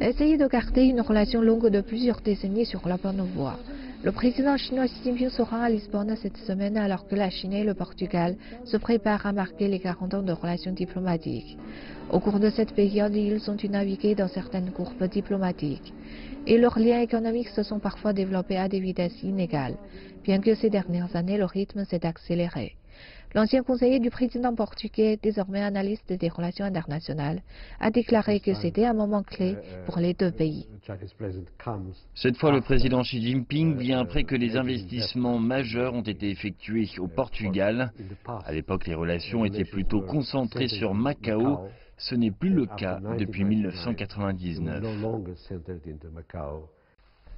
Essayer de garder une relation longue de plusieurs décennies sur la bonne voie. Le président chinois Xi Jinping se rend à Lisbonne cette semaine alors que la Chine et le Portugal se préparent à marquer les 40 ans de relations diplomatiques. Au cours de cette période, ils ont dû naviguer dans certaines courbes diplomatiques. Et leurs liens économiques se sont parfois développés à des vitesses inégales, bien que ces dernières années le rythme s'est accéléré. L'ancien conseiller du président portugais, désormais analyste des relations internationales, a déclaré que c'était un moment clé pour les deux pays. Cette fois, le président Xi Jinping vient après que des investissements majeurs ont été effectués au Portugal. À l'époque, les relations étaient plutôt concentrées sur Macao. Ce n'est plus le cas depuis 1999.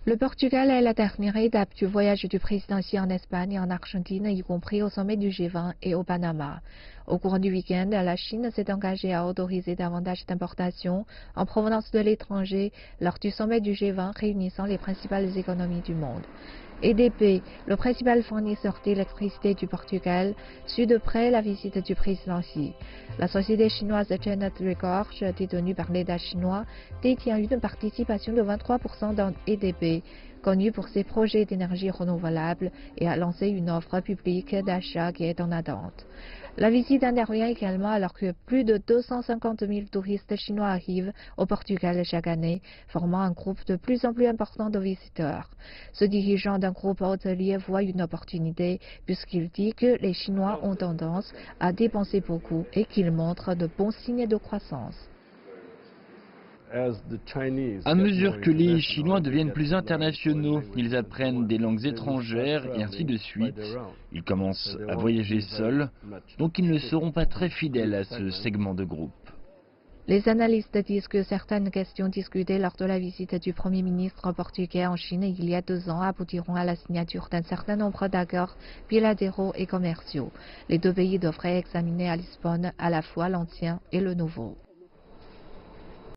Le Portugal est la dernière étape du voyage du président Xi en Espagne et en Argentine, y compris au sommet du G20 et au Panama. Au cours du week-end, la Chine s'est engagée à autoriser davantage d'importations en provenance de l'étranger lors du sommet du G20 réunissant les principales économies du monde. EDP, le principal fournisseur d'électricité du Portugal, suit de près la visite du président Xi. La société chinoise Genet Records, détenue par l'État chinois, détient une participation de 23% dans EDP, connu pour ses projets d'énergie renouvelable, et a lancé une offre publique d'achat qui est en attente. La visite intervient également alors que plus de 250 000 touristes chinois arrivent au Portugal chaque année, formant un groupe de plus en plus important de visiteurs. Ce dirigeant d'un groupe hôtelier voit une opportunité puisqu'il dit que les Chinois ont tendance à dépenser beaucoup et qu'ils montrent de bons signes de croissance. À mesure que les Chinois deviennent plus internationaux, ils apprennent des langues étrangères et ainsi de suite. Ils commencent à voyager seuls, donc ils ne seront pas très fidèles à ce segment de groupe. Les analystes disent que certaines questions discutées lors de la visite du Premier ministre portugais en Chine il y a 2 ans aboutiront à la signature d'un certain nombre d'accords bilatéraux et commerciaux. Les deux pays devraient examiner à Lisbonne à la fois l'ancien et le nouveau.